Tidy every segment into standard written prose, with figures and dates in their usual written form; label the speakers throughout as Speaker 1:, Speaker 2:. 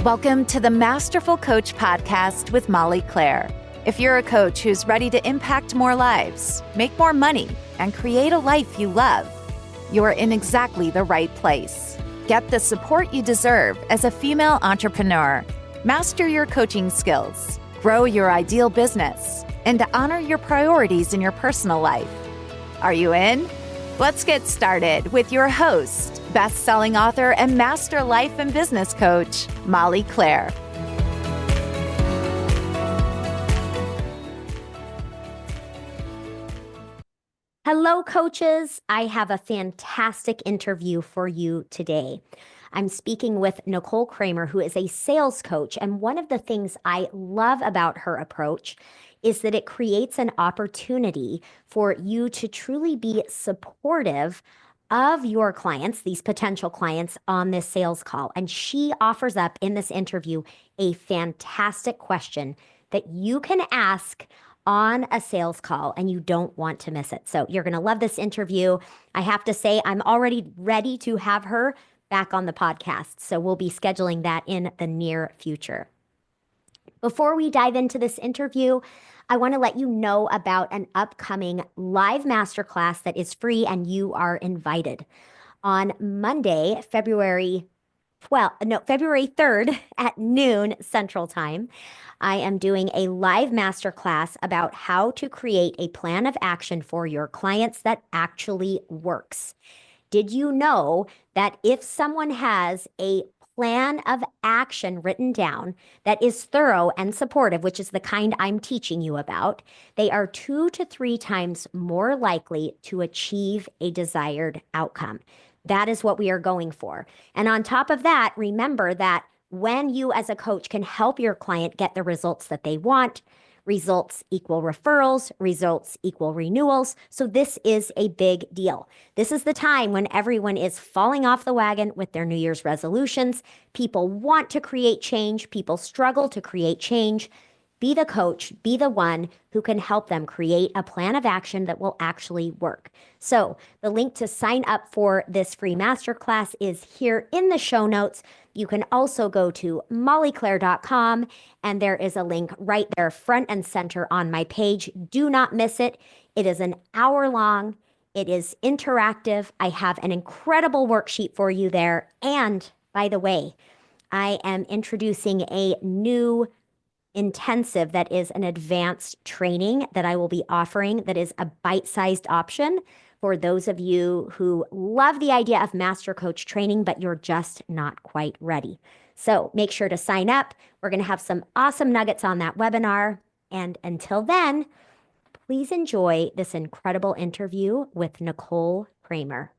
Speaker 1: Welcome to the Masterful Coach Podcast with Molly Claire. If you're a coach who's ready to impact more lives, make more money, and create a life you love, you're in exactly the right place. Get the support you deserve as a female entrepreneur. Master your coaching skills, grow your ideal business, and honor your priorities in your personal life. Are you in? Let's get started with your host, best-selling author and master life and business coach, Molly Claire.
Speaker 2: Hello, coaches. I have a fantastic interview for you today. I'm speaking with Nicole Kramer, who is a sales coach. And one of the things I love about her approach is that it creates an opportunity for you to truly be supportive of your clients, these potential clients, on this sales call. And she offers up in this interview a fantastic question that you can ask on a sales call, and you don't want to miss it. So you're going to love this interview. I have to say, I'm already ready to have her back on the podcast. So we'll be scheduling that in the near future. Before we dive into this interview, I want to let you know about an upcoming live masterclass that is free and you are invited. On Monday, February 3rd at noon Central Time, I am doing a live masterclass about how to create a plan of action for your clients that actually works. Did you know that if someone has a plan of action written down that is thorough and supportive, which is the kind I'm teaching you about, they are 2 to 3 times more likely to achieve a desired outcome? That is what we are going for. And on top of that, remember that when you as a coach can help your client get the results that they want, results equal referrals, results equal renewals. So this is a big deal. This is the time when everyone is falling off the wagon with their New Year's resolutions. People want to create change. People struggle to create change. Be the coach, be the one who can help them create a plan of action that will actually work. So the link to sign up for this free masterclass is here in the show notes. You can also go to mollyclaire.com, and there is a link right there front and center on my page. Do not miss it. It is an hour long. It is interactive. I have an incredible worksheet for you there. And by the way, I am introducing a new intensive that is an advanced training that I will be offering that is a bite-sized option for those of you who love the idea of master coach training, but you're just not quite ready. So make sure to sign up. We're going to have some awesome nuggets on that webinar. And until then, please enjoy this incredible interview with Nicole Kramer.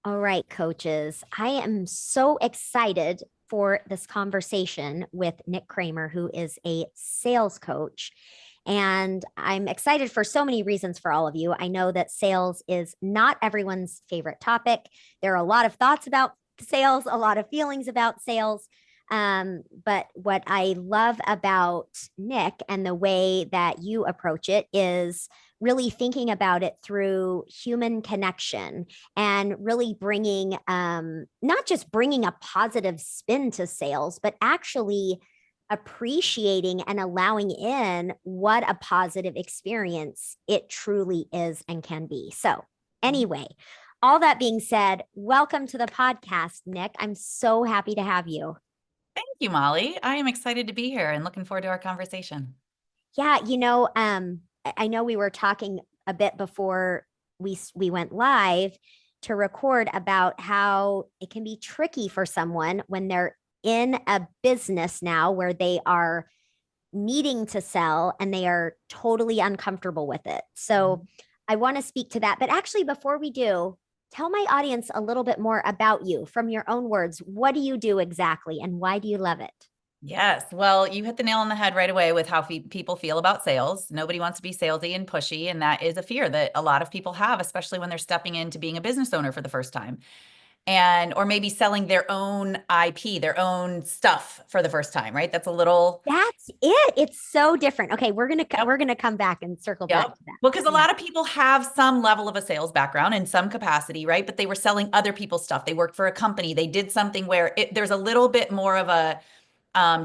Speaker 2: All right, coaches, I am so excited for this conversation with Nick Kramer, who is a sales coach. And I'm excited for so many reasons for all of you. I know that sales is not everyone's favorite topic. There are a lot of thoughts about sales, a lot of feelings about sales. But what I love about Nick and the way that you approach it is really thinking about it through human connection and really bringing, not just bringing a positive spin to sales, but actually appreciating and allowing in what a positive experience it truly is and can be. So anyway, all that being said, welcome to the podcast, Nick. I'm so happy to have you.
Speaker 3: Thank you, Molly. I am excited to be here and looking forward to our conversation.
Speaker 2: Yeah, I know we were talking a bit before we went live to record about how it can be tricky for someone when they're in a business now where they are needing to sell and they are totally uncomfortable with it. So I want to speak to that. But actually, before we do, tell my audience a little bit more about you from your own words. What do you do exactly and why do you love it?
Speaker 3: Yes. Well, you hit the nail on the head right away with how people feel about sales. Nobody wants to be salesy and pushy. And that is a fear that a lot of people have, especially when they're stepping into being a business owner for the first time. Or maybe selling their own IP, their own stuff for the first time, right? That's
Speaker 2: it. It's so different. Okay, we're gonna come back and circle back to that.
Speaker 3: Well, because a lot of people have some level of a sales background in some capacity, right? But they were selling other people's stuff. They worked for a company. They did something where there's a little bit more of a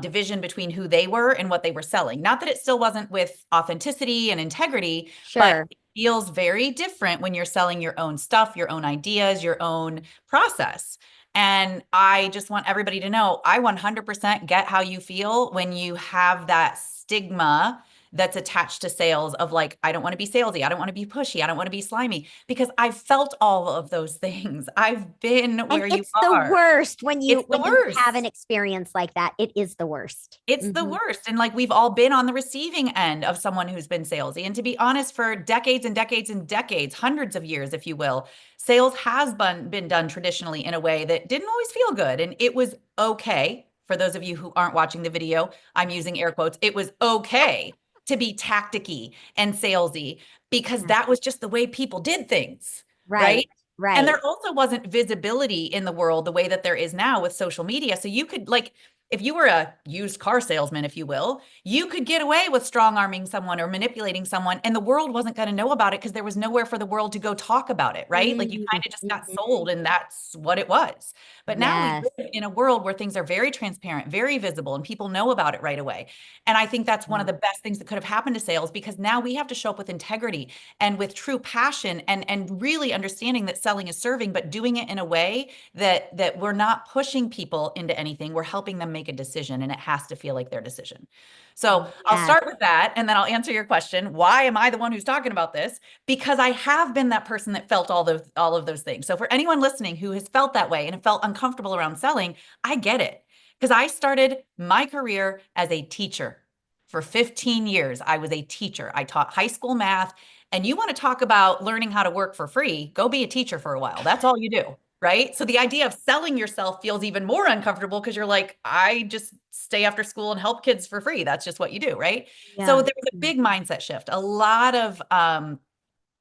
Speaker 3: division between who they were and what they were selling. Not that it still wasn't with authenticity and integrity, but
Speaker 2: Sure.
Speaker 3: it feels very different when you're selling your own stuff, your own ideas, your own process. And I just want everybody to know, I 100% get how you feel when you have that stigma that's attached to sales of like, I don't want to be salesy. I don't want to be pushy. I don't want to be slimy, because I've felt all of those things. I've been
Speaker 2: And
Speaker 3: where you
Speaker 2: it's the
Speaker 3: are.
Speaker 2: worst when
Speaker 3: It's the
Speaker 2: you have an
Speaker 3: worst.
Speaker 2: experience like that. It is the worst.
Speaker 3: It's the worst. And like we've all been on the receiving end of someone who's been salesy. And to be honest, for decades and decades and decades, hundreds of years, if you will, sales has been done traditionally in a way that didn't always feel good. And it was okay. For those of you who aren't watching the video, I'm using air quotes. It was okay to be tacticky and salesy because
Speaker 2: Yeah.
Speaker 3: that was just the way people did things,
Speaker 2: Right.
Speaker 3: right? And
Speaker 2: Right.
Speaker 3: there also wasn't visibility in the world the way that there is now with social media. So you could like, if you were a used car salesman, if you will, you could get away with strong arming someone or manipulating someone, and the world wasn't going to know about it because there was nowhere for the world to go talk about it, right? Like you kind of just got
Speaker 2: Mhm.
Speaker 3: sold, and that's what it was. But now we
Speaker 2: Yes.
Speaker 3: live in a world where things are very transparent, very visible, and people know about it right away. And I think that's one of the best things that could have happened to sales, because now we have to show up with integrity and with true passion and really understanding that selling is serving, but doing it in a way that we're not pushing people into anything. We're helping them make a decision, and it has to feel like their decision. So I'll
Speaker 2: Yes.
Speaker 3: start with that, and then I'll answer your question. Why am I the one who's talking about this? Because I have been that person that felt all of those things. So for anyone listening who has felt that way and felt uncomfortable around selling, I get it. Because I started my career as a teacher. For 15 years, I was a teacher. I taught high school math. And you want to talk about learning how to work for free, go be a teacher for a while. That's all you do, right? So the idea of selling yourself feels even more uncomfortable because you're like, I just stay after school and help kids for free. That's just what you do, right? So
Speaker 2: Yeah.
Speaker 3: there was a big mindset shift. A lot of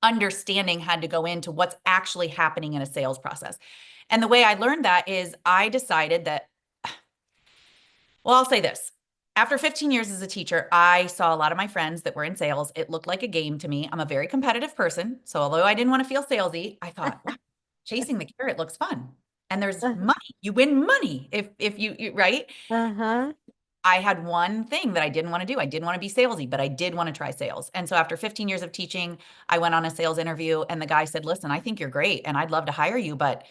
Speaker 3: understanding had to go into what's actually happening in a sales process. And the way I learned that is I decided that, well, I'll say this. After 15 years as a teacher, I saw a lot of my friends that were in sales. It looked like a game to me. I'm a very competitive person. So although I didn't want to feel salesy, I thought, wow, chasing the carrot looks fun. And there's money. You win money if you right?
Speaker 2: Uh-huh.
Speaker 3: I had one thing that I didn't want to do. I didn't want to be salesy, but I did want to try sales. And so after 15 years of teaching, I went on a sales interview, and the guy said, "Listen, I think you're great and I'd love to hire you, but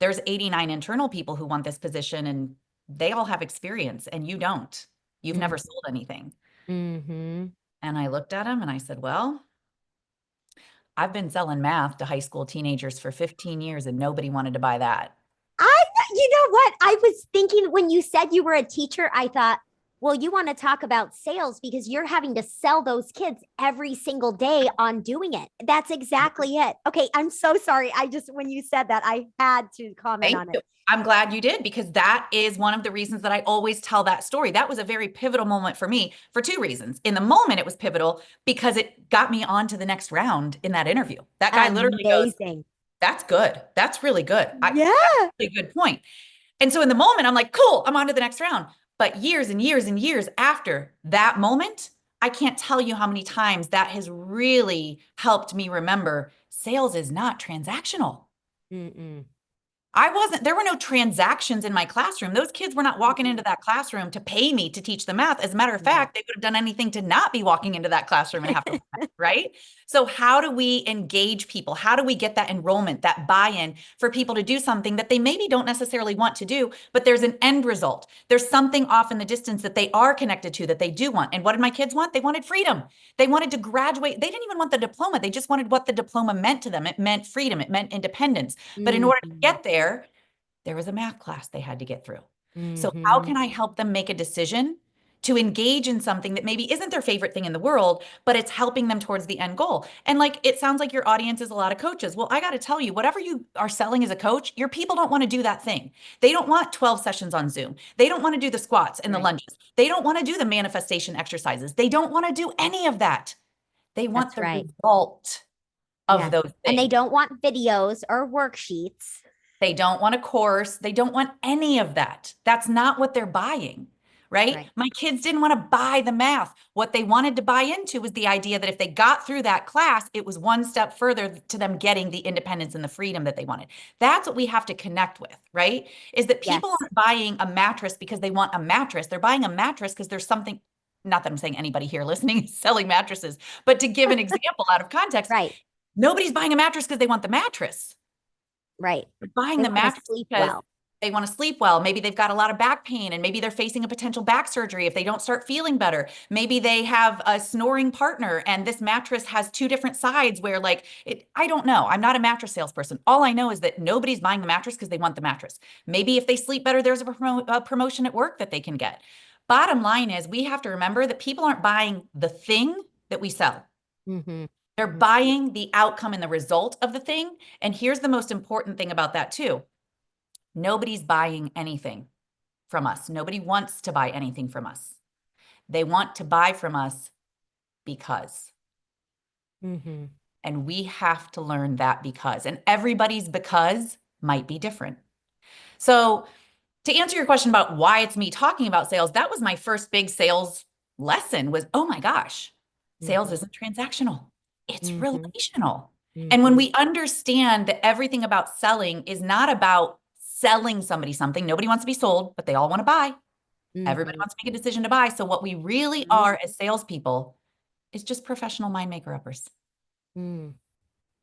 Speaker 3: there's 89 internal people who want this position, and they all have experience and you don't. You've never sold anything."
Speaker 2: Mm-hmm.
Speaker 3: And I looked at him and I said, "Well, I've been selling math to high school teenagers for 15 years and nobody wanted to buy that."
Speaker 2: You know what? I was thinking when you said you were a teacher, I thought, well, you want to talk about sales because you're having to sell those kids every single day on doing it. That's exactly it. Okay, I'm so sorry. When you said that, I had to comment
Speaker 3: Thank
Speaker 2: on
Speaker 3: you.
Speaker 2: it.
Speaker 3: I'm glad you did, because that is one of the reasons that I always tell that story. That was a very pivotal moment for me for two reasons. In the moment, it was pivotal because it got me on to the next round in that interview. That guy literally goes,
Speaker 2: Amazing.
Speaker 3: "That's good. That's really good. That's
Speaker 2: Yeah.
Speaker 3: a good point." And so in the moment, I'm like, cool, I'm on to the next round. But years and years and years after that moment, I can't tell you how many times that has really helped me remember sales is not transactional.
Speaker 2: Mm-mm.
Speaker 3: There were no transactions in my classroom. Those kids were not walking into that classroom to pay me to teach them math. As a matter of fact, they would have done anything to not be walking into that classroom and have to, right? So how do we engage people? How do we get that enrollment, that buy-in for people to do something that they maybe don't necessarily want to do, but there's an end result. There's something off in the distance that they are connected to that they do want. And what did my kids want? They wanted freedom. They wanted to graduate. They didn't even want the diploma. They just wanted what the diploma meant to them. It meant freedom. It meant independence. But in order to get there was a math class they had to get through. So how
Speaker 2: Mm-hmm.
Speaker 3: can I help them make a decision to engage in something that maybe isn't their favorite thing in the world, but it's helping them towards the end goal? And like, it sounds like your audience is a lot of coaches. Well, I got to tell you, whatever you are selling as a coach, your people don't want to do that thing. They don't want 12 sessions on Zoom. They don't want to do the squats and the
Speaker 2: Right.
Speaker 3: lunges. They don't want to do the manifestation exercises. They don't want to do any of that. They want
Speaker 2: That's
Speaker 3: the
Speaker 2: right.
Speaker 3: result of
Speaker 2: Yeah.
Speaker 3: those
Speaker 2: And they
Speaker 3: things.
Speaker 2: don't want videos or worksheets.
Speaker 3: They don't want a course. They don't want any of that. That's not what they're buying, right?
Speaker 2: Right.
Speaker 3: My kids didn't want to buy the math. What they wanted to buy into was the idea that if they got through that class, it was one step further to them getting the independence and the freedom that they wanted. That's what we have to connect with, right? Is that people
Speaker 2: Yes.
Speaker 3: aren't buying a mattress because they want a mattress. They're buying a mattress because there's something, not that I'm saying anybody here listening is selling mattresses, but to give an example out of context,
Speaker 2: Right.
Speaker 3: nobody's buying a mattress because they want the mattress.
Speaker 2: Right.
Speaker 3: They're buying
Speaker 2: They
Speaker 3: the
Speaker 2: want to
Speaker 3: mattress
Speaker 2: sleep
Speaker 3: because
Speaker 2: well.
Speaker 3: they want to sleep well. Maybe they've got a lot of back pain and maybe they're facing a potential back surgery if they don't start feeling better. Maybe they have a snoring partner and this mattress has two different sides where like I don't know. I'm not a mattress salesperson. All I know is that nobody's buying the mattress because they want the mattress. Maybe if they sleep better, there's a promotion at work that they can get. Bottom line is we have to remember that people aren't buying the thing that we sell.
Speaker 2: Mm-hmm.
Speaker 3: They're buying the outcome and the result of the thing. And here's the most important thing about that too. Nobody's buying anything from us. Nobody wants to buy anything from us. They want to buy from us because.
Speaker 2: Mm-hmm.
Speaker 3: And we have to learn that because. And everybody's because might be different. So to answer your question about why it's me talking about sales, that was my first big sales lesson was, oh my gosh, sales
Speaker 2: Mm-hmm.
Speaker 3: isn't transactional. It's
Speaker 2: Mm-hmm.
Speaker 3: relational. And when
Speaker 2: Mm-hmm.
Speaker 3: we understand that everything about selling is not about selling somebody something, nobody wants to be sold, but they all want to buy. Everybody
Speaker 2: Mm-hmm.
Speaker 3: wants to make a decision to buy. So what we really are as salespeople is just professional mind maker uppers.
Speaker 2: Mm-hmm.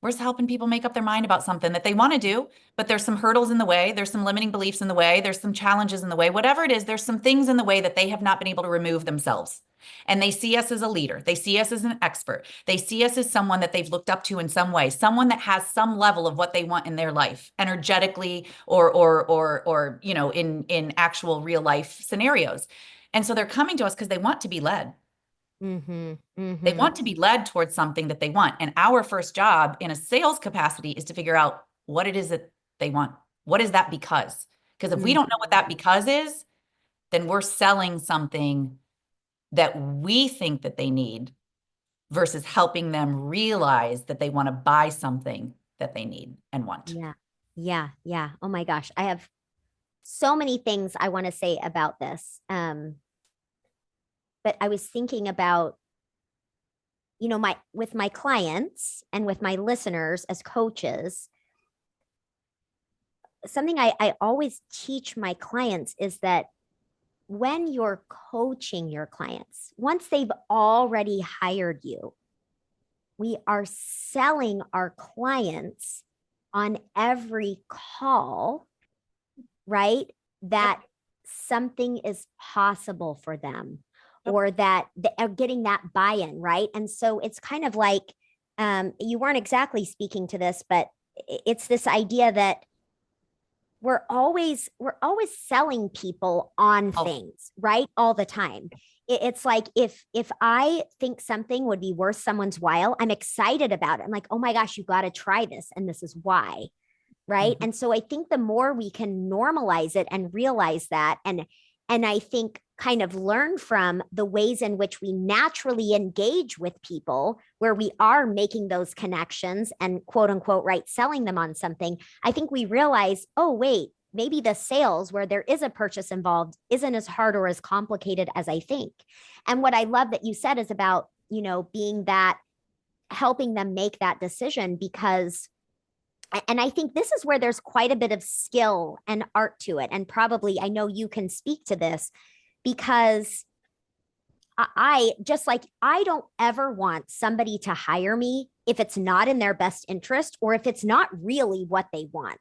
Speaker 3: We're just helping people make up their mind about something that they want to do, but there's some hurdles in the way. There's some limiting beliefs in the way. There's some challenges in the way. Whatever it is, there's some things in the way that they have not been able to remove themselves. And they see us as a leader. They see us as an expert. They see us as someone that they've looked up to in some way, someone that has some level of what they want in their life, energetically or in actual real life scenarios. And so they're coming to us because they want to be led.
Speaker 2: Mm-hmm.
Speaker 3: They
Speaker 2: Mm-hmm.
Speaker 3: want to be led towards something that they want. And our first job in a sales capacity is to figure out what it is that they want. What is that because? Because if we don't know what that because is, then we're selling something that we think that they need versus helping them realize that they want to buy something that they need and want.
Speaker 2: Yeah. Yeah. Yeah. Oh my gosh. I have so many things I want to say about this. But I was thinking about, with my clients and with my listeners as coaches, something I always teach my clients is that when you're coaching your clients, once they've already hired you, we are selling our clients on every call, right? That something is possible for them or that they're getting that buy-in, right? And so it's kind of like, you weren't exactly speaking to this, but it's this idea that we're always selling people on things, right? All the time. It's like if I think something would be worth someone's while, I'm excited about it. I'm like, oh my gosh, you got to try this, and this is why, right?
Speaker 3: Mm-hmm.
Speaker 2: And so I think the more we can normalize it and realize that, and I think kind of learn from the ways in which we naturally engage with people where we are making those connections and quote unquote, right, selling them on something, I think we realize, oh, wait, maybe the sales where there is a purchase involved isn't as hard or as complicated as I think. And what I love that you said is about, being that, helping them make that decision because and I think this is where there's quite a bit of skill and art to it. And probably, I know you can speak to this because I don't ever want somebody to hire me if it's not in their best interest or if it's not really what they want.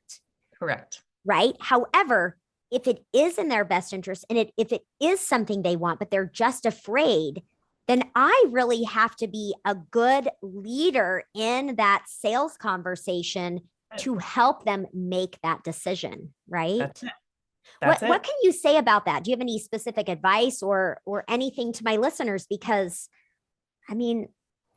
Speaker 3: Correct.
Speaker 2: Right. However, if it is in their best interest and if it is something they want, but they're just afraid, then I really have to be a good leader in that sales conversation to help them make that decision, right?
Speaker 3: That's it.
Speaker 2: What can you say about that? Do you have any specific advice or anything to my listeners? Because I mean,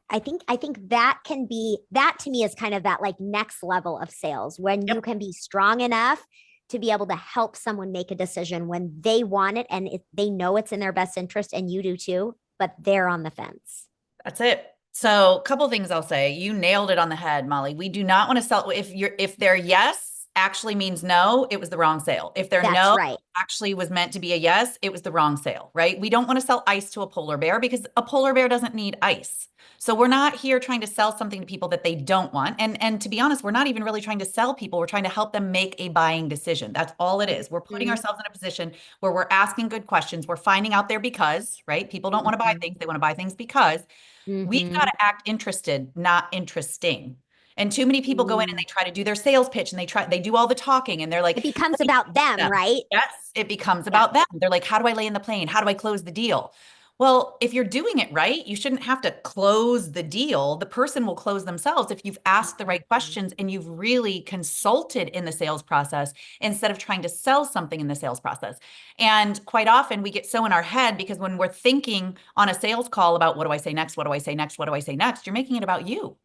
Speaker 2: I think that can be, that to me is kind of that like next level of sales when you can be strong enough to be able to help someone make a decision when they want it and they know it's in their best interest and you do too, but they're on the fence.
Speaker 3: That's it. So a couple of things I'll say. You nailed it on the head, Molly. We do not want to sell if they're yes actually means no, it was the wrong sale. If their
Speaker 2: That's
Speaker 3: no
Speaker 2: right.
Speaker 3: actually was meant to be a yes, it was the wrong sale, right? We don't want to sell ice to a polar bear because a polar bear doesn't need ice. So we're not here trying to sell something to people that they don't want. And to be honest, we're not even really trying to sell people. We're trying to help them make a buying decision. That's all it is. We're putting
Speaker 2: Mhm.
Speaker 3: ourselves in a position where we're asking good questions. We're finding out there because, right? People don't want to buy
Speaker 2: Mhm.
Speaker 3: things. They want to buy things because we've got
Speaker 2: Mhm.
Speaker 3: to act interested, not interesting. And too many people go in and
Speaker 2: Mm.
Speaker 3: they try to do their sales pitch and they do all the talking and they're like,
Speaker 2: It becomes
Speaker 3: let me
Speaker 2: about
Speaker 3: pitch
Speaker 2: them,
Speaker 3: them.
Speaker 2: right?
Speaker 3: Yes, it becomes
Speaker 2: Yeah.
Speaker 3: about them. They're like, how do I lay in the plane? How do I close the deal? Well, if you're doing it right, you shouldn't have to close the deal. The person will close themselves if you've asked the right
Speaker 2: Mhm.
Speaker 3: questions and you've really consulted in the sales process instead of trying to sell something in the sales process. And quite often we get so in our head because when we're thinking on a sales call about what do I say next? What do I say next? What do I say next? You're making it about you.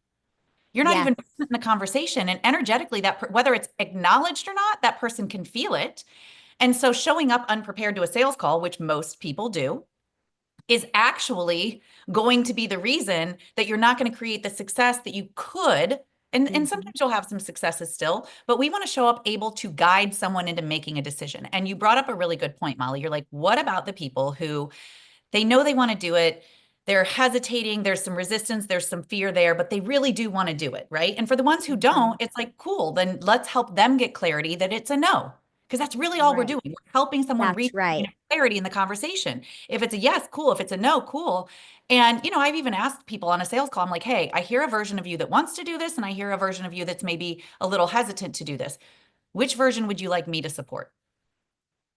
Speaker 3: You're not
Speaker 2: Yes.
Speaker 3: even present in the conversation. And energetically, whether it's acknowledged or not, that person can feel it. And so showing up unprepared to a sales call, which most people do, is actually going to be the reason that you're not going to create the success that you could. And
Speaker 2: Mhm.
Speaker 3: sometimes you'll have some successes still, but we want to show up able to guide someone into making a decision. And you brought up a really good point, Molly. You're like, what about the people who they know they want to do it? They're hesitating. There's some resistance. There's some fear there, but they really do want to do it. Right. And for the ones who
Speaker 2: Mhm.
Speaker 3: don't, it's like, cool, then let's help them get clarity that it's a no. Because that's really all we're
Speaker 2: Right.
Speaker 3: doing. We're helping someone
Speaker 2: That's
Speaker 3: reach
Speaker 2: right.
Speaker 3: clarity in the conversation. If it's a yes, cool. If it's a no, cool. And, I've even asked people on a sales call, I'm like, hey, I hear a version of you that wants to do this, and I hear a version of you that's maybe a little hesitant to do this. Which version would you like me to support?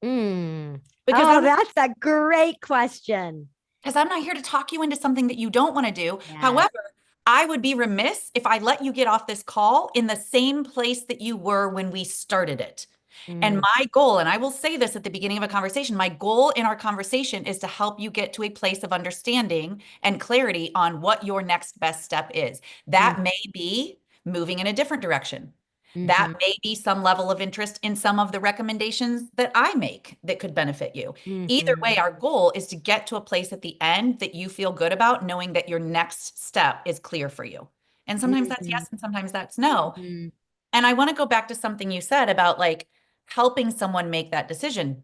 Speaker 2: Mm.
Speaker 3: Because
Speaker 2: Oh,
Speaker 3: I'm
Speaker 2: that's a great question.
Speaker 3: because I'm not here to talk you into something that you don't want to do.
Speaker 2: Yes.
Speaker 3: However, I would be remiss if I let you get off this call in the same place that you were when we started it. And
Speaker 2: Mm.
Speaker 3: my goal, and I will say this at the beginning of a conversation, my goal in our conversation is to help you get to a place of understanding and clarity on what your next best step is.
Speaker 2: Mm.
Speaker 3: That may be moving in a different direction. That
Speaker 2: Mhm.
Speaker 3: may be some level of interest in some of the recommendations that I make that could benefit you. Either way,
Speaker 2: Mhm.
Speaker 3: our goal is to get to a place at the end that you feel good about, knowing that your next step is clear for you. And sometimes that's
Speaker 2: Mhm.
Speaker 3: yes, and sometimes that's no.
Speaker 2: Mhm.
Speaker 3: And I want to go back to something you said about like helping someone make that decision.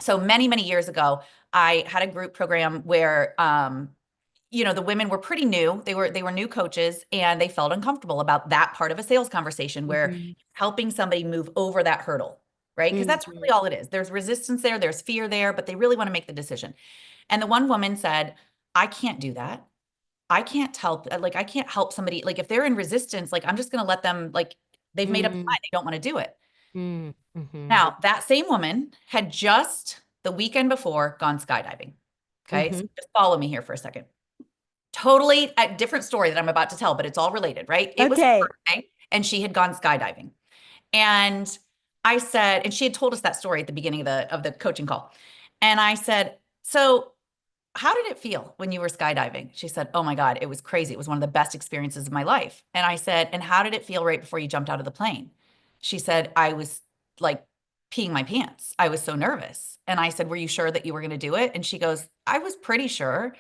Speaker 3: So many, many years ago, I had a group program where the women were pretty new. They were new coaches and they felt uncomfortable about that part of a sales conversation where
Speaker 2: Mhm.
Speaker 3: helping somebody move over that hurdle, right? Because that's really
Speaker 2: Mhm.
Speaker 3: all it is. There's resistance there, there's fear there, but they really want to make the decision. And the one woman said, I can't do that. I can't help, like, I can't help somebody. Like, if they're in resistance, like, I'm just going to let them, like, they've made up their
Speaker 2: Mm.
Speaker 3: mind. They don't want to do it.
Speaker 2: Mm. Mhm.
Speaker 3: Now, that same woman had just the weekend before gone skydiving. Okay. So
Speaker 2: Mhm.
Speaker 3: just follow me here for a second. Totally a different story that I'm about to tell, but it's all related, right? It was her
Speaker 2: Okay.
Speaker 3: birthday and she had gone skydiving. And I said, and she had told us that story at the beginning of the coaching call. And I said, so how did it feel when you were skydiving? She said, oh my God, it was crazy. It was one of the best experiences of my life. And I said, and how did it feel right before you jumped out of the plane? She said, I was like peeing my pants. I was so nervous. And I said, were you sure that you were going to do it? And she goes, I was pretty sure.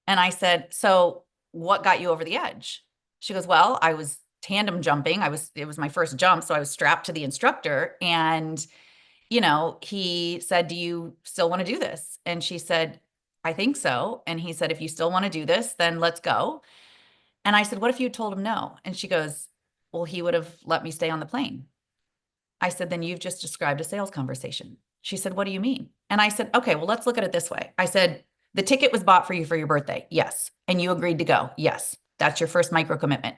Speaker 3: And I said, so what got you over the edge? She goes, well, I was tandem jumping. It was my first jump. So I was strapped to the instructor and he said, do you still want to do this? And she said, I think so. And he said, if you still want to do this, then let's go. And I said, what if you told him no? And she goes, well, he would have let me stay on the plane. I said, then you've just described a sales conversation. She said, what do you mean? And I said, okay, well, let's look at it this way. I said, the ticket was bought for you for your birthday. Yes. And you agreed to go. Yes. That's your first micro commitment.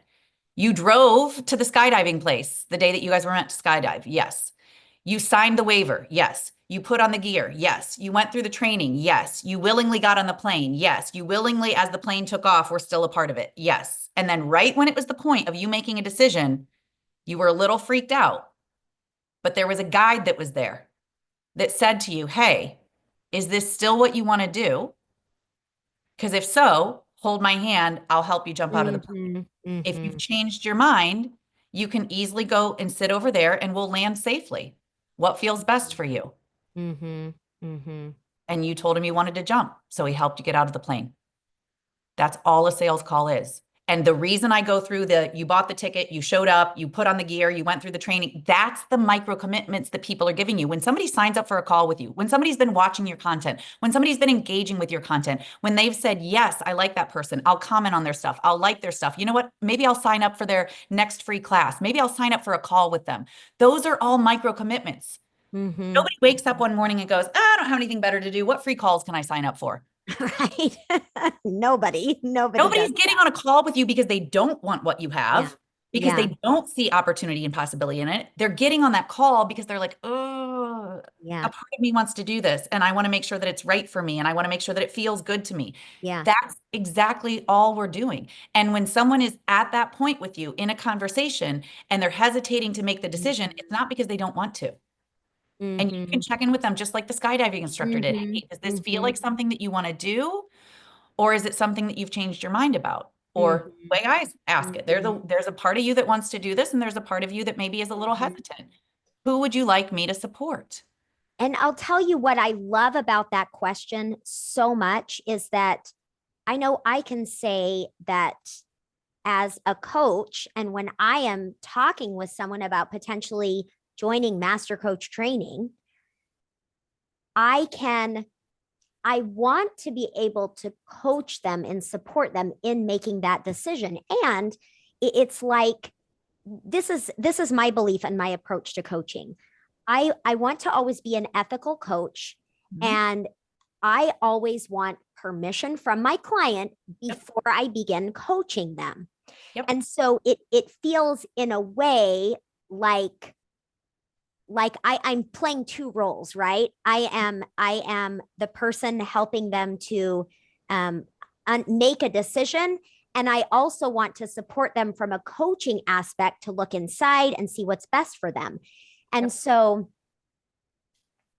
Speaker 3: You drove to the skydiving place the day that you guys were meant to skydive. Yes. You signed the waiver. Yes. You put on the gear. Yes. You went through the training. Yes. You willingly got on the plane. Yes. You willingly, as the plane took off, were still a part of it. Yes. And then right when it was the point of you making a decision, you were a little freaked out, but there was a guide that was there that said to you, hey, is this still what you want to do? Because if so, hold my hand. I'll help you jump out of the plane.
Speaker 2: Mhm.
Speaker 3: If you've
Speaker 2: Mhm.
Speaker 3: changed your mind, you can easily go and sit over there and we'll land safely. What feels best for you?
Speaker 2: Mhm. Mhm.
Speaker 3: And you told him you wanted to jump. So he helped you get out of the plane. That's all a sales call is. And the reason I go through you bought the ticket, you showed up, you put on the gear, you went through the training, that's the micro commitments that people are giving you. When somebody signs up for a call with you, when somebody's been watching your content, when somebody's been engaging with your content, when they've said, yes, I like that person, I'll comment on their stuff, I'll like their stuff. You know what? Maybe I'll sign up for their next free class. Maybe I'll sign up for a call with them. Those are all micro commitments. Nobody wakes up one morning and goes, I don't have anything better to do. What free calls can I sign up for?
Speaker 2: Right. Nobody's
Speaker 3: getting on a call with you because they don't want what you have, because they don't see opportunity and possibility in it. They're getting on that call because they're like, oh, a part of me wants to do this. And I want to make sure that it's right for me. And I want to make sure that it feels good to me.
Speaker 2: Yeah.
Speaker 3: That's exactly all we're doing. And when someone is at that point with you in a conversation and they're hesitating to make the decision, it's not because they don't want to. And you can check in with them just like the skydiving instructor did. Hey, does this feel like something that you want to do? Or is it something that you've changed your mind about? Or the way I ask it, there's a part of you that wants to do this, and there's a part of you that maybe is a little hesitant. Who would you like me to support?
Speaker 2: And I'll tell you what I love about that question so much is that I know I can say that as a coach, and when I am talking with someone about potentially joining master coach training, I want to be able to coach them and support them in making that decision. And it's like, this is my belief and my approach to coaching. I want to always be an ethical coach, and I always want permission from my client before I begin coaching them. And so it feels in a way like I'm playing two roles, right? I am the person helping them to make a decision. And I also want to support them from a coaching aspect to look inside and see what's best for them. And so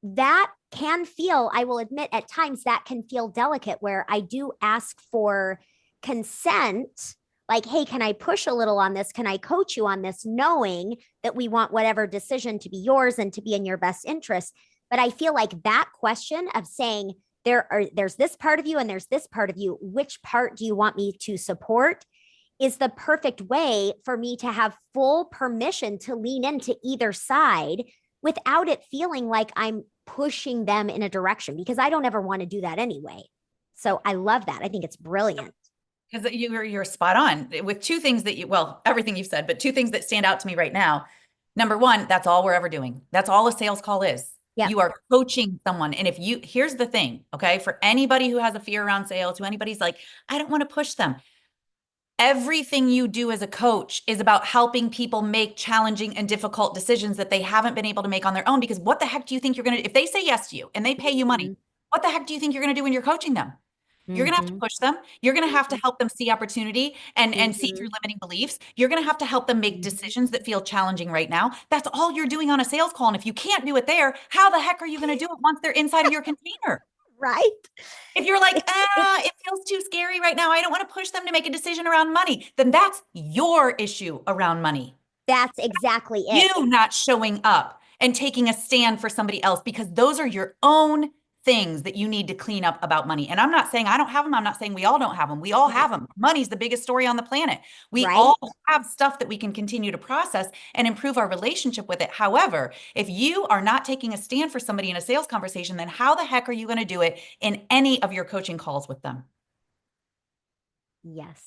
Speaker 2: that can feel, I will admit at times that can feel delicate, where I do ask for consent. Like, hey, can I push a little on this? Can I coach you on this? Knowing that we want whatever decision to be yours and to be in your best interest. But I feel like that question of saying there's this part of you and there's this part of you, which part do you want me to support, is the perfect way for me to have full permission to lean into either side without it feeling like I'm pushing them in a direction, because I don't ever want to do that anyway. So I love that. I think it's brilliant.
Speaker 3: Because you're spot on with two things everything you've said, but two things that stand out to me right now. Number one, that's all we're ever doing. That's all a sales call is. You are coaching someone. And here's the thing, okay, for anybody who has a fear around sales, who anybody's like, I don't want to push them. Everything you do as a coach is about helping people make challenging and difficult decisions that they haven't been able to make on their own. Because what the heck do you think you're going to, if they say yes to you and they pay you money, what the heck do you think you're going to do when you're coaching them? You're going to have to push them. You're going to have to help them see opportunity and see through limiting beliefs. You're going to have to help them make decisions that feel challenging right now. That's all you're doing on a sales call. And if you can't do it there, how the heck are you going to do it once they're inside of your container?
Speaker 2: Right.
Speaker 3: If you're like, it feels too scary right now, I don't want to push them to make a decision around money, then that's your issue around money.
Speaker 2: That's exactly it.
Speaker 3: You not showing up and taking a stand for somebody else, because those are your own things that you need to clean up about money. And I'm not saying I don't have them. I'm not saying we all don't have them. We all have them. Money's the biggest story on the planet. We all have stuff that we can continue to process and improve our relationship with it. However, if you are not taking a stand for somebody in a sales conversation, then how the heck are you going to do it in any of your coaching calls with them?
Speaker 2: Yes.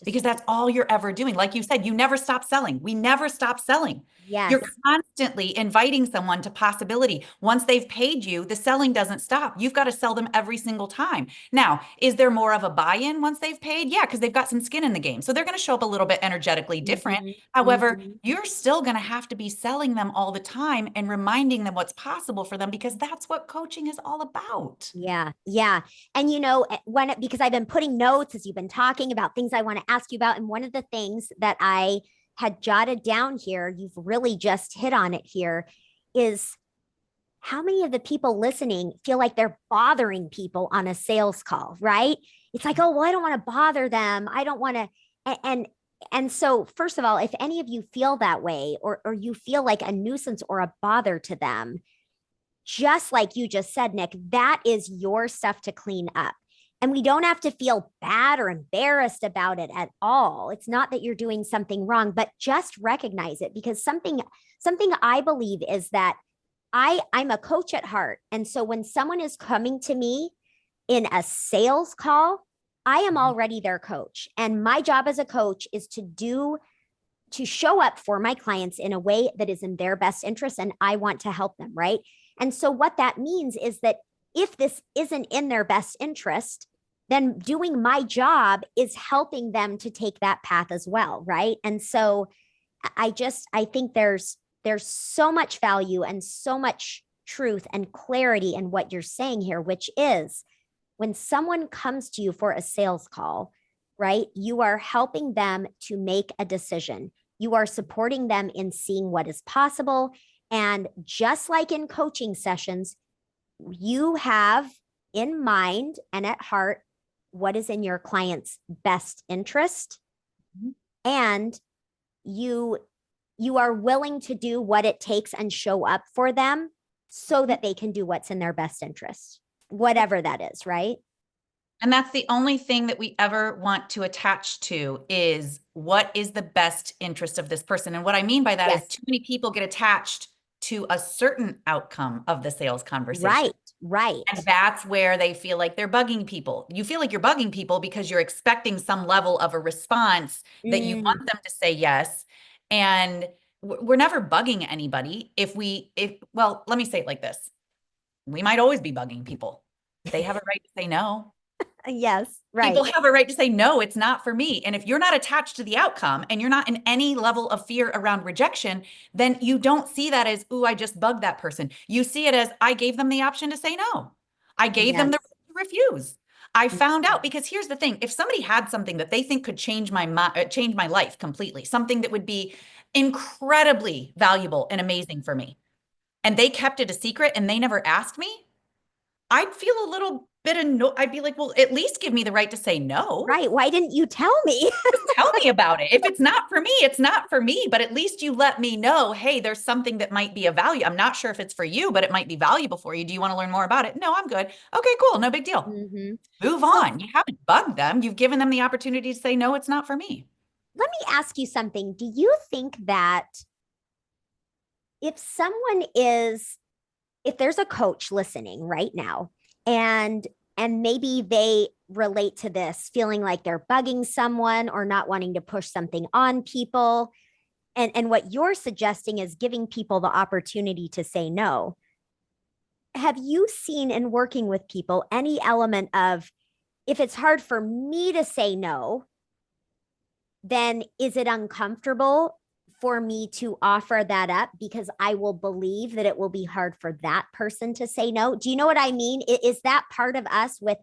Speaker 3: Because that's all you're ever doing. Like you said, you never stop selling. We never stop selling.
Speaker 2: Yes.
Speaker 3: You're constantly inviting someone to possibility. Once they've paid you, the selling doesn't stop. You've got to sell them every single time. Now, is there more of a buy-in once they've paid? Yeah, because they've got some skin in the game. So they're going to show up a little bit energetically different. However, you're still going to have to be selling them all the time and reminding them what's possible for them, because that's what coaching is all about.
Speaker 2: Yeah. Yeah. And because I've been putting notes as you've been talking about things I want to ask you about. And one of the things that I had jotted down here, you've really just hit on it here, is how many of the people listening feel like they're bothering people on a sales call, right? It's like, oh, well, I don't want to bother them. I don't want to. And so first of all, if any of you feel that way, or you feel like a nuisance or a bother to them, just like you just said, Nick, that is your stuff to clean up. And we don't have to feel bad or embarrassed about it at all. It's not that you're doing something wrong, but just recognize it, because something I believe is that I'm a coach at heart. And so when someone is coming to me in a sales call, I am already their coach. And my job as a coach is to show up for my clients in a way that is in their best interest. And I want to help them, right? And so what that means is that if this isn't in their best interest, then doing my job is helping them to take that path as well, right? And so I think there's so much value and so much truth and clarity in what you're saying here, which is when someone comes to you for a sales call, right? You are helping them to make a decision. You are supporting them in seeing what is possible. And just like in coaching sessions, you have in mind and at heart what is in your client's best interest. And you are willing to do what it takes and show up for them so that they can do what's in their best interest, whatever that is, right?
Speaker 3: And that's the only thing that we ever want to attach to is what is the best interest of this person. And what I mean by that is too many people get attached to a certain outcome of the sales conversation.
Speaker 2: Right.
Speaker 3: And that's where they feel like they're bugging people. You feel like you're bugging people because you're expecting some level of a response that you want them to say yes. And we're never bugging anybody. Well, let me say it like this. We might always be bugging people. They have a right to say no.
Speaker 2: Yes, right.
Speaker 3: People have a right to say, no, it's not for me. And if you're not attached to the outcome and you're not in any level of fear around rejection, then you don't see that as, ooh, I just bugged that person. You see it as, I gave them the option to say no. I gave them the right to refuse. I found out, because here's the thing. If somebody had something that they think could change my life completely, something that would be incredibly valuable and amazing for me, and they kept it a secret and they never asked me, I'd feel a little bit annoyed. I'd be like, well, at least give me the right to say no.
Speaker 2: Right. Why didn't you tell me?
Speaker 3: Tell me about it. If it's not for me, it's not for me. But at least you let me know, hey, there's something that might be of value. I'm not sure if it's for you, but it might be valuable for you. Do you want to learn more about it? No, I'm good. Okay, cool. No big deal. Move on. You haven't bugged them. You've given them the opportunity to say, no, it's not for me.
Speaker 2: Let me ask you something. Do you think that if there's a coach listening right now and maybe they relate to this, feeling like they're bugging someone or not wanting to push something on people, and what you're suggesting is giving people the opportunity to say no, have you seen in working with people any element of, if it's hard for me to say no, then is it uncomfortable for me to offer that up because I will believe that it will be hard for that person to say no? Do you know what I mean? Is that part of us, with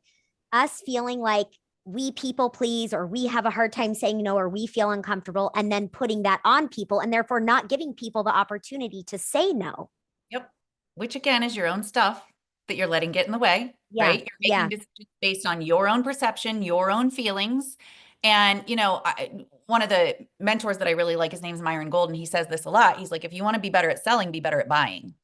Speaker 2: us feeling like we people please, or we have a hard time saying no, or we feel uncomfortable, and then putting that on people and therefore not giving people the opportunity to say no?
Speaker 3: Yep. Which again is your own stuff that you're letting get in the way, right? You're making decisions based on your own perception, your own feelings. And, one of the mentors that I really like, his name's Myron Golden. He says this a lot. He's like, if you want to be better at selling, be better at buying.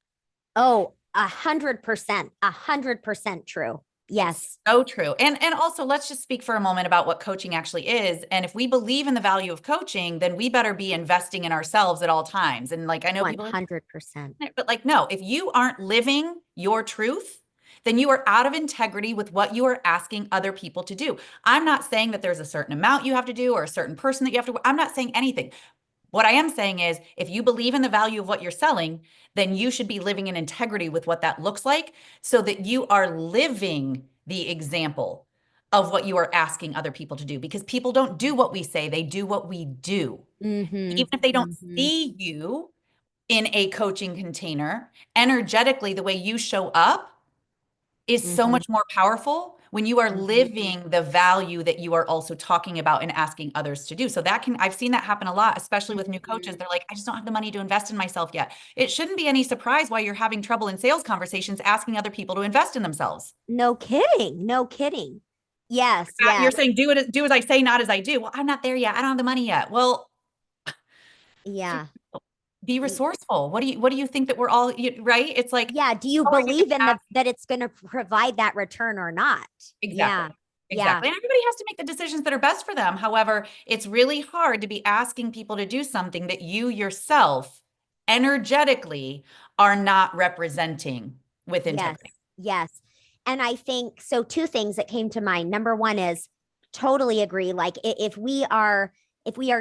Speaker 2: Oh, 100% true. Yes.
Speaker 3: So true. And also, let's just speak for a moment about what coaching actually is. And if we believe in the value of coaching, then we better be investing in ourselves at all times. And like, I know
Speaker 2: 100%.
Speaker 3: But like, no, if you aren't living your truth, then you are out of integrity with what you are asking other people to do. I'm not saying that there's a certain amount you have to do or a certain person that you have to, I'm not saying anything. What I am saying is, if you believe in the value of what you're selling, then you should be living in integrity with what that looks like, so that you are living the example of what you are asking other people to do. Because people don't do what we say, they do what we do. Even if they don't see you in a coaching container, energetically, the way you show up is so much more powerful when you are living the value that you are also talking about and asking others to do. So I've seen that happen a lot, especially with new coaches. They're like, I just don't have the money to invest in myself yet. It shouldn't be any surprise why you're having trouble in sales conversations asking other people to invest in themselves.
Speaker 2: No kidding. Yes.
Speaker 3: You're saying, do as I say, not as I do. Well, I'm not there yet. I don't have the money yet. Well,
Speaker 2: yeah.
Speaker 3: Be resourceful. What do you think that we're all, right? It's like,
Speaker 2: do you believe in that it's going to provide that return or not?
Speaker 3: Exactly. Exactly. And everybody has to make the decisions that are best for them. However, it's really hard to be asking people to do something that you yourself energetically are not representing with
Speaker 2: Yes.
Speaker 3: integrity.
Speaker 2: Yes. And I think so two things that came to mind. Number one is totally agree. Like if we are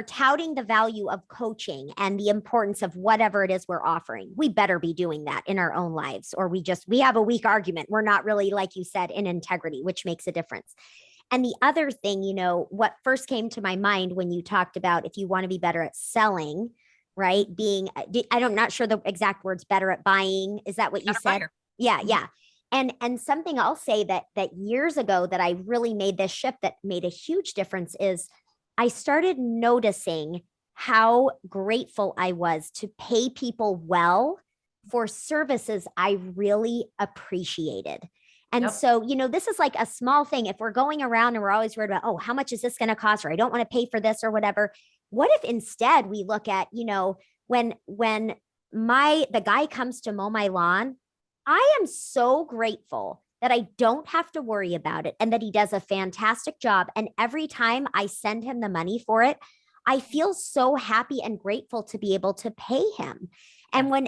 Speaker 2: touting the value of coaching and the importance of whatever it is we're offering, we better be doing that in our own lives, or we have a weak argument. We're not really, like you said, in integrity, which makes a difference. And the other thing, what first came to my mind when you talked about if you want to be better at selling, right? I'm not sure the exact words, better at buying. Is that what you said?
Speaker 3: Buyer.
Speaker 2: Yeah,
Speaker 3: Mhm.
Speaker 2: yeah. And something I'll say that years ago that I really made this shift that made a huge difference is I started noticing how grateful I was to pay people well for services I really appreciated. And
Speaker 3: Yep.
Speaker 2: so, this is like a small thing. If we're going around and we're always worried about, oh, how much is this going to cost? Or I don't want to pay for this or whatever. What if instead we look at, when the guy comes to mow my lawn, I am so grateful that I don't have to worry about it and that he does a fantastic job. And every time I send him the money for it, I feel so happy and grateful to be able to pay him. And when,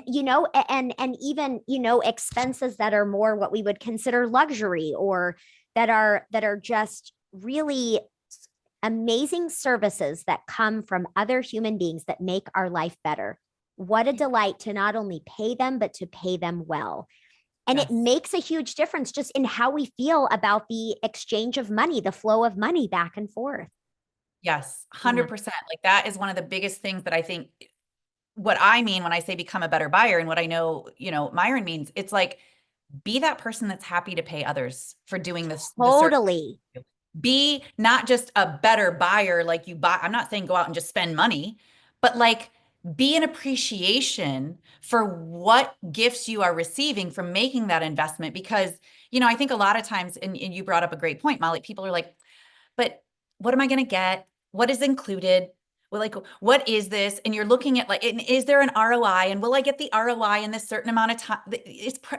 Speaker 2: and even, expenses that are more what we would consider luxury or that are just really amazing services that come from other human beings that make our life better. What a delight to not only pay them, but to pay them well. And
Speaker 3: Yes.
Speaker 2: it makes a huge difference just in how we feel about the exchange of money, the flow of money back and forth.
Speaker 3: Yes, 100%. Like that is one of the biggest things that I think what I mean when I say become a better buyer and what I know, Myron means, it's like be that person that's happy to pay others for doing this.
Speaker 2: Totally.
Speaker 3: Be not just a better buyer, like you buy. I'm not saying go out and just spend money, but like be an appreciation for what gifts you are receiving from making that investment. Because, I think a lot of times, and you brought up a great point, Molly, people are like, but what am I going to get? What is included? Well, like, what is this? And you're looking at like, is there an ROI? And will I get the ROI in this certain amount of time?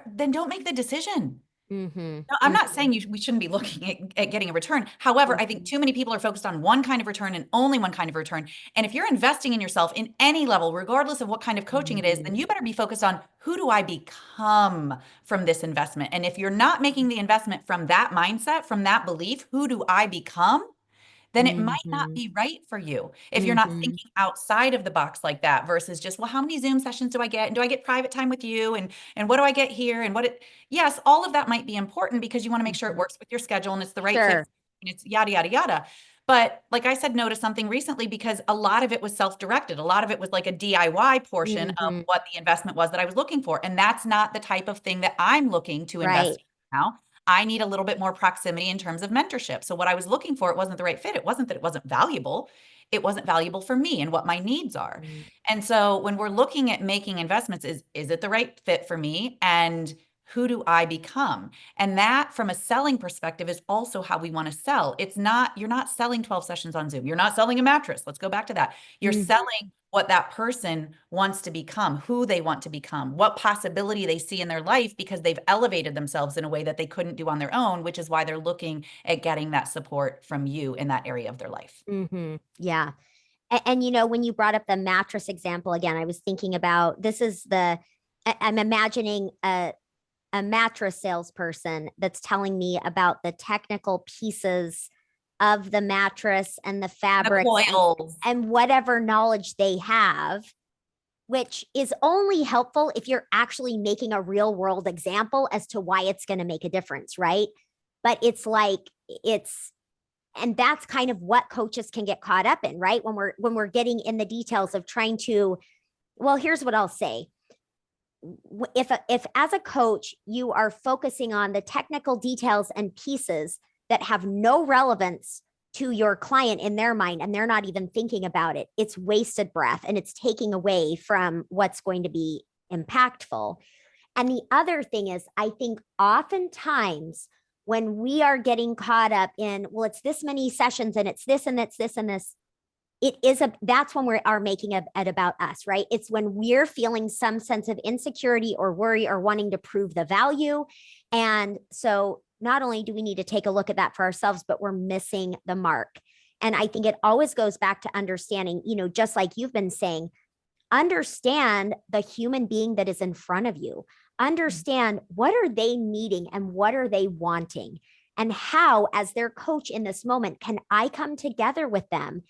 Speaker 3: Then don't make the decision.
Speaker 2: Mm-hmm.
Speaker 3: No, I'm not saying we shouldn't be looking at getting a return. However, I think too many people are focused on one kind of return and only one kind of return. And if you're investing in yourself in any level, regardless of what kind of coaching it is, then you better be focused on who do I become from this investment? And if you're not making the investment from that mindset, from that belief, who do I become? Then it might not
Speaker 2: Mm-hmm.
Speaker 3: be right for you if you're not
Speaker 2: Mm-hmm.
Speaker 3: thinking outside of the box like that versus just, well, how many Zoom sessions do I get? And do I get private time with you? And what do I get here? And yes, all of that might be important because you want to make sure it works with your schedule and it's the right fit
Speaker 2: Sure.
Speaker 3: and it's yada, yada, yada. But like I said, no to something recently because a lot of it was self-directed. A lot of it was like a DIY portion of
Speaker 2: Mm-hmm.
Speaker 3: what the investment was that I was looking for. And that's not the type of thing that I'm looking to invest
Speaker 2: Right.
Speaker 3: in now. I need a little bit more proximity in terms of mentorship. So what I was looking for, it wasn't the right fit. It wasn't that it wasn't valuable. It wasn't valuable for me and what my needs are. And so when we're looking at making investments, is it the right fit for me? And who do I become? And that from a selling perspective is also how we want to sell. You're not selling 12 sessions on Zoom. You're not selling a mattress. Let's go back to that. You're
Speaker 2: Mm-hmm.
Speaker 3: selling what that person wants to become, who they want to become, what possibility they see in their life because they've elevated themselves in a way that they couldn't do on their own, which is why they're looking at getting that support from you in that area of their life.
Speaker 2: Mm-hmm. Yeah. And, when you brought up the mattress example again, I was thinking about I'm imagining a mattress salesperson that's telling me about the technical pieces of the mattress and the
Speaker 3: The
Speaker 2: fabrics
Speaker 3: coils.
Speaker 2: and whatever knowledge they have, which is only helpful if you're actually making a real world example as to why it's going to make a difference, right? But and that's kind of what coaches can get caught up in, right? When we're getting in the details of trying to, well, here's what I'll say. If as a coach, you are focusing on the technical details and pieces that have no relevance to your client in their mind, and they're not even thinking about it, it's wasted breath and it's taking away from what's going to be impactful. And the other thing is, I think oftentimes when we are getting caught up in, well, it's this many sessions and it's this and it's this and this, that's when we are making it about us, right? It's when we're feeling some sense of insecurity or worry or wanting to prove the value. And so not only do we need to take a look at that for ourselves, but we're missing the mark. And I think it always goes back to understanding, just like you've been saying, understand the human being that is in front of you. Understand what are they needing and what are they wanting? And how, as their coach in this moment, can I come together with them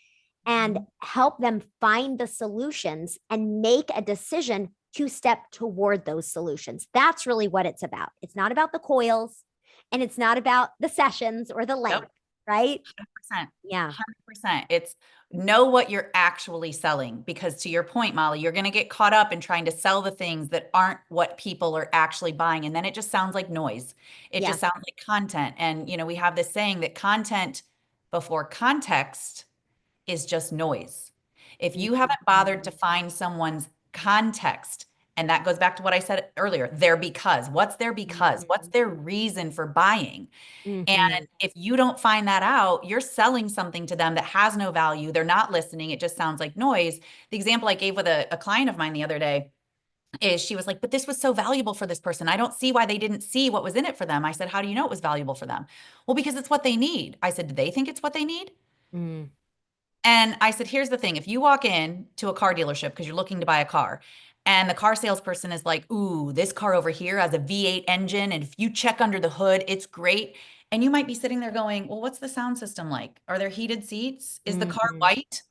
Speaker 2: and help them find the solutions and make a decision to step toward those solutions? That's really what it's about. It's not about the coils and it's not about the sessions or the length, right?
Speaker 3: 100%.
Speaker 2: Yeah.
Speaker 3: 100%. It's know what you're actually selling, because to your point, Molly, you're going to get caught up in trying to sell the things that aren't what people are actually buying. And then it just sounds like noise. It just sounds like content. And, we have this saying that content before context is just noise. If you haven't bothered to find someone's context, and that goes back to what I said earlier, their because. What's their because? What's their reason for buying? And if you don't find that out, you're selling something to them that has no value. They're not listening. It just sounds like noise. The example I gave with a client of mine the other day is she was like, but this was so valuable for this person. I don't see why they didn't see what was in it for them. I said, how do you know it was valuable for them? Well, because it's what they need. I said, do they think it's what they need? And I said, here's the thing. If you walk in to a car dealership because you're looking to buy a car, and the car salesperson is like, ooh, this car over here has a V8 engine, and if you check under the hood, it's great. And you might be sitting there going, well, what's the sound system like? Are there heated seats? Is the car white?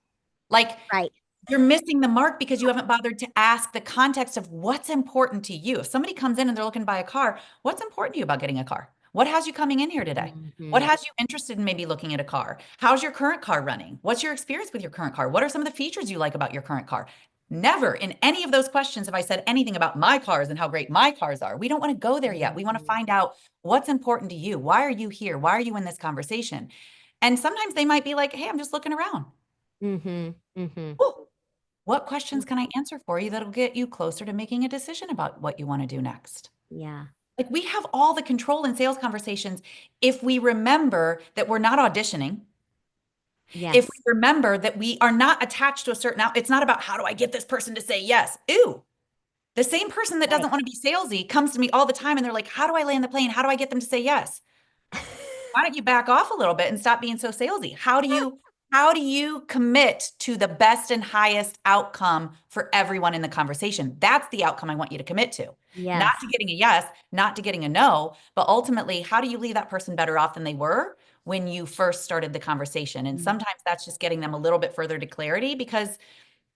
Speaker 3: Like,
Speaker 2: right.
Speaker 3: You're missing the mark because you haven't bothered to ask the context of what's important to you. If somebody comes in and they're looking to buy a car, what's important to you about getting a car? What has you coming in here today? What has you interested in maybe looking at a car? How's your current car running? What's your experience with your current car? What are some of the features you like about your current car? Never in any of those questions have I said anything about my cars and how great my cars are. We don't want to go there yet. We want to find out what's important to you. Why are you here? Why are you in this conversation? And sometimes they might be like, hey, I'm just looking around. Ooh, what questions can I answer for you that'll get you closer to making a decision about what you want to do next?
Speaker 2: Yeah.
Speaker 3: Like, we have all the control in sales conversations if we remember that we're not auditioning.
Speaker 2: Yes.
Speaker 3: If we remember that we are not attached to a certain it's not about how do I get this person to say yes. Ew. The same person that doesn't want to be salesy comes to me all the time and they're like, how do I land the plane? How do I get them to say yes? Why don't you back off a little bit and stop being so salesy? How do you commit to the best and highest outcome for everyone in the conversation? That's the outcome I want you to commit to.
Speaker 2: Yes.
Speaker 3: Not to getting a yes, not to getting a no, but ultimately, how do you leave that person better off than they were when you first started the conversation? And sometimes that's just getting them a little bit further to clarity, because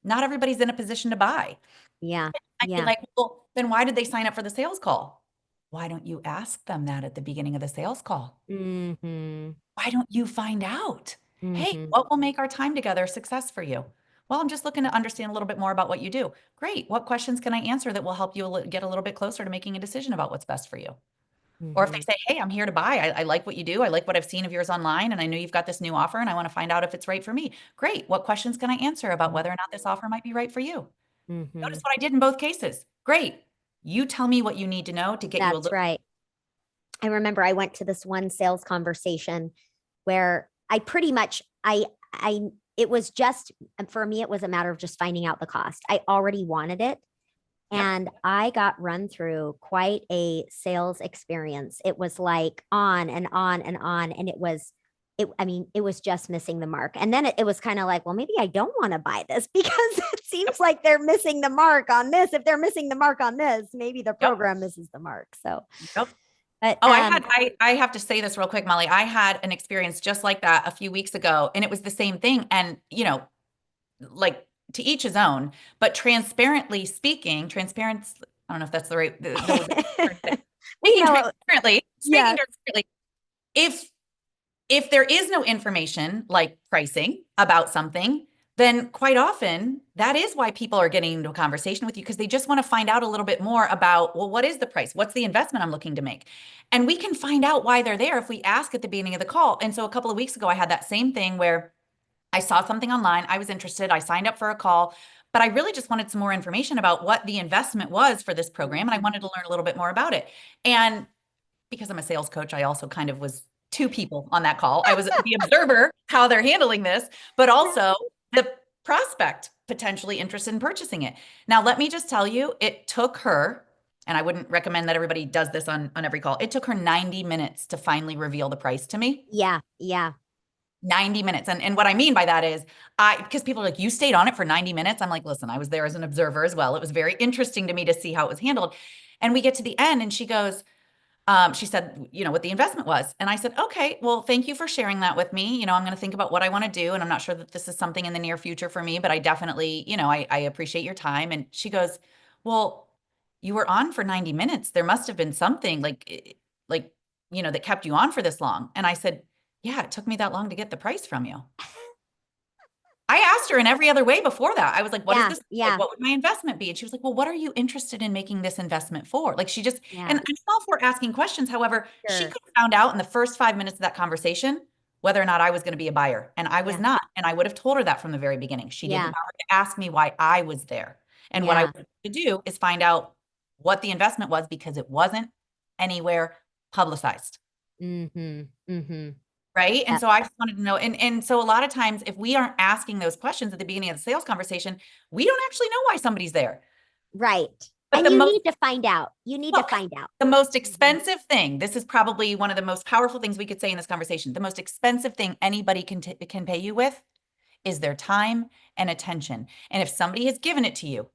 Speaker 3: not everybody's in a position to buy.
Speaker 2: Yeah.
Speaker 3: I'd be like, well, then why did they sign up for the sales call? Why don't you ask them that at the beginning of the sales call? Why don't you find out? Hey, what will make our time together a success for you? Well, I'm just looking to understand a little bit more about what you do. Great. What questions can I answer that will help you get a little bit closer to making a decision about what's best for you? Or if they say, hey, I'm here to buy. I like what you do. I like what I've seen of yours online. And I know you've got this new offer and I want to find out if it's right for me. Great. What questions can I answer about whether or not this offer might be right for you? Notice what I did in both cases. Great. You tell me what you need to know to get you a little.
Speaker 2: That's right. I remember I went to this one sales conversation where I pretty much, it was just, for me, it was a matter of just finding out the cost. I already wanted it. And I got run through quite a sales experience. It was like on and on and on. And it was just missing the mark. And then it was kind of like, well, maybe I don't want to buy this because it seems like they're missing the mark on this. If they're missing the mark on this, maybe the program misses the mark. So, but,
Speaker 3: I have to say this real quick, Molly. I had an experience just like that a few weeks ago, and it was the same thing. And, like, to each his own, but transparently speaking, I don't know if that's the right, speaking transparently, if there is no information like pricing about something, then quite often that is why people are getting into a conversation with you, because they just want to find out a little bit more about, well, what is the price? What's the investment I'm looking to make? And we can find out why they're there if we ask at the beginning of the call. And so a couple of weeks ago, I had that same thing where I saw something online. I was interested. I signed up for a call, but I really just wanted some more information about what the investment was for this program. And I wanted to learn a little bit more about it. And because I'm a sales coach, I also kind of was two people on that call. I was the observer, how they're handling this, but also the prospect potentially interested in purchasing it. Now, let me just tell you, it took her, and I wouldn't recommend that everybody does this on every call. It took her 90 minutes to finally reveal the price to me.
Speaker 2: Yeah. Yeah.
Speaker 3: 90 minutes. And what I mean by that is because people are like, you stayed on it for 90 minutes. I'm like, listen, I was there as an observer as well. It was very interesting to me to see how it was handled. And we get to the end and she goes, she said, what the investment was. And I said, okay, well, thank you for sharing that with me. I'm going to think about what I want to do. And I'm not sure that this is something in the near future for me, but I definitely, I appreciate your time. And she goes, well, you were on for 90 minutes. There must have been something like, that kept you on for this long. And I said, yeah, it took me that long to get the price from you. I asked her in every other way before that. I was like, what is this?
Speaker 2: Yeah.
Speaker 3: Like, what would my investment be? And she was like, well, what are you interested in making this investment for? Like she just,
Speaker 2: Yeah.
Speaker 3: and I'm all for asking questions. However, she
Speaker 2: Sure.
Speaker 3: could have found out in the first 5 minutes of that conversation whether or not I was going to be a buyer. And I was
Speaker 2: Yeah.
Speaker 3: not. And I would have told her that from the very beginning. She
Speaker 2: Yeah.
Speaker 3: didn't bother to ask me why I was there. And what I
Speaker 2: Yeah.
Speaker 3: wanted to do is find out what the investment was because it wasn't anywhere publicized.
Speaker 2: Mm-hmm. Mm-hmm.
Speaker 3: Right. And
Speaker 2: Yep.
Speaker 3: so I just wanted to know. And so a lot of times, if we aren't asking those questions at the beginning of the sales conversation, we don't actually know why somebody's there.
Speaker 2: Right.
Speaker 3: But
Speaker 2: And you need to find out. You need to find out.
Speaker 3: The most expensive thing, this is probably one of the most powerful things we could say in this conversation. The most expensive thing anybody can pay you with is their time and attention. And if somebody has given it to you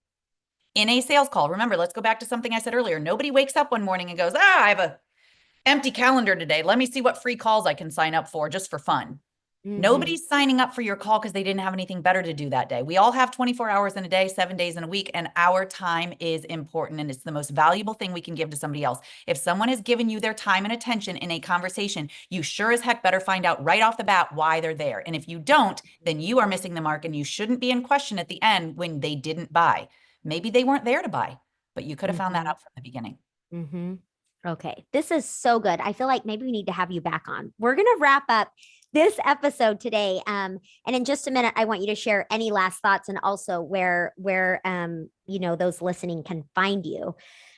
Speaker 3: in a sales call, remember, let's go back to something I said earlier. Nobody wakes up one morning and goes, I have a empty calendar today. Let me see what free calls I can sign up for just for fun.
Speaker 2: Mm-hmm.
Speaker 3: Nobody's signing up for your call because they didn't have anything better to do that day. We all have 24 hours in a day, 7 days in a week, and our time is important and it's the most valuable thing we can give to somebody else. If someone has given you their time and attention in a conversation, you sure as heck better find out right off the bat why they're there. And if you don't, then you are missing the mark and you shouldn't be in question at the end when they didn't buy. Maybe they weren't there to buy, but you could have found that out from the beginning.
Speaker 2: Mm-hmm. Okay. This is so good. I feel like maybe we need to have you back on. We're going to wrap up this episode today. And in just a minute, I want you to share any last thoughts and also where those listening can find you.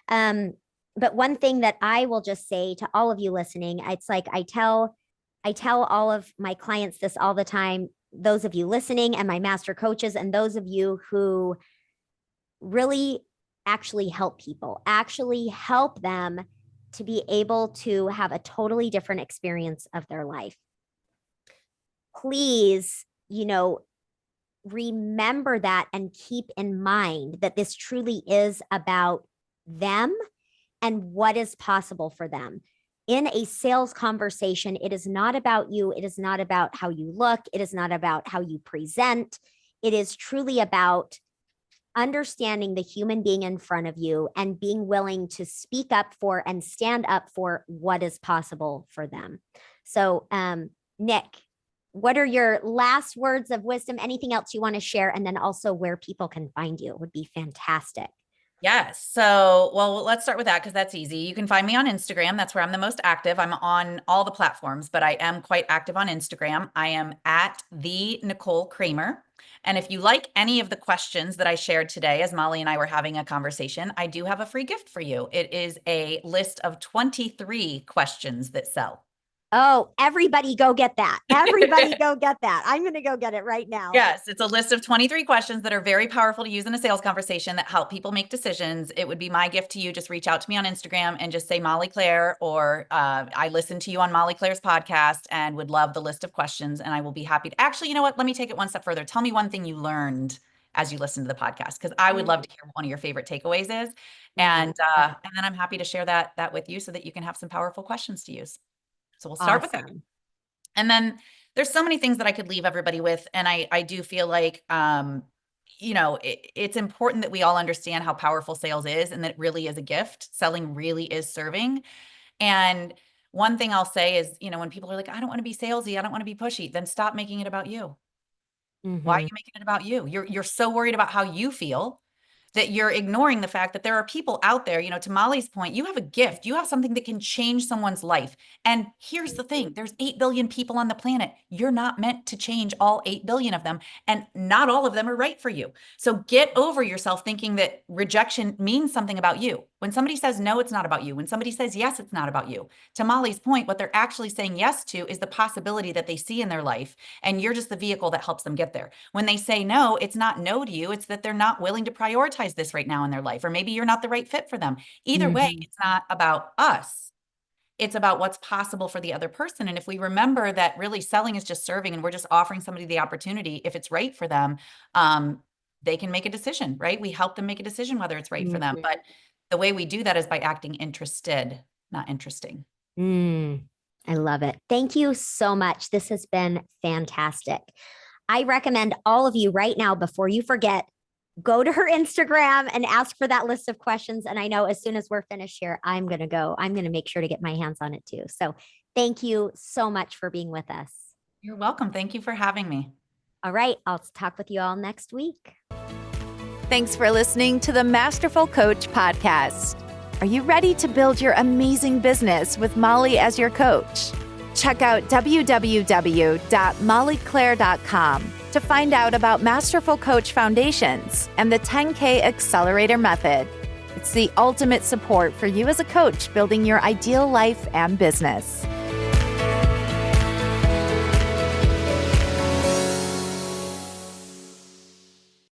Speaker 2: But one thing that I will just say to all of you listening, it's like I tell all of my clients this all the time, those of you listening and my master coaches and those of you who really actually help people, actually help them to be able to have a totally different experience of their life. Please, remember that and keep in mind that this truly is about them and what is possible for them. In a sales conversation, it is not about you. It is not about how you look. It is not about how you present. It is truly about understanding the human being in front of you and being willing to speak up for and stand up for what is possible for them. So, Nick, what are your last words of wisdom? Anything else you want to share? And then also where people can find you would be fantastic.
Speaker 3: Yes. So, well, let's start with that because that's easy. You can find me on Instagram. That's where I'm the most active. I'm on all the platforms, but I am quite active on Instagram. I am at the Nicole Kramer. And if you like any of the questions that I shared today, as Molly and I were having a conversation, I do have a free gift for you. It is a list of 23 questions that sell.
Speaker 2: Oh, everybody go get that. Everybody go get that. I'm going to go get it right now.
Speaker 3: Yes, it's a list of 23 questions that are very powerful to use in a sales conversation that help people make decisions. It would be my gift to you. Just reach out to me on Instagram and just say Molly Claire, or I listened to you on Molly Claire's podcast and would love the list of questions. And I will be happy to actually, you know what? Let me take it one step further. Tell me one thing you learned as you listen to the podcast, because I would love to hear what one of your favorite takeaways is. And then I'm happy to share that with you so that you can have some powerful questions to use. So we'll start with that. And then there's so many things that I could leave everybody with. And I do feel like, it's important that we all understand how powerful sales is and that it really is a gift. Selling really is serving. And one thing I'll say is, when people are like, I don't want to be salesy, I don't want to be pushy, then stop making it about you. Why are you making it about you? You're so worried about how you feel that you're ignoring the fact that there are people out there, to Molly's point, you have a gift, you have something that can change someone's life. And here's the thing, there's 8 billion people on the planet. You're not meant to change all 8 billion of them, and not all of them are right for you. So get over yourself thinking that rejection means something about you. When somebody says no, it's not about you. When somebody says yes, it's not about you. To Molly's point, what they're actually saying yes to is the possibility that they see in their life, and you're just the vehicle that helps them get there. When they say no, it's not no to you. It's that they're not willing to prioritize this right now in their life, or maybe you're not the right fit for them. Either way, it's not about us. It's about what's possible for the other person. And if we remember that really selling is just serving and we're just offering somebody the opportunity, if it's right for them, they can make a decision, right? We help them make a decision whether it's right for them. But the way we do that is by acting interested, not interesting.
Speaker 2: I love it. Thank you so much. This has been fantastic. I recommend all of you right now, before you forget, go to her Instagram and ask for that list of questions. And I know as soon as we're finished here, I'm going to make sure to get my hands on it too. So thank you so much for being with us.
Speaker 3: You're welcome. Thank you for having me.
Speaker 2: All right. I'll talk with you all next week.
Speaker 1: Thanks for listening to the Masterful Coach podcast. Are you ready to build your amazing business with Molly as your coach? Check out www.mollyclaire.com to find out about Masterful Coach Foundations and the 10K Accelerator Method. It's the ultimate support for you as a coach building your ideal life and business.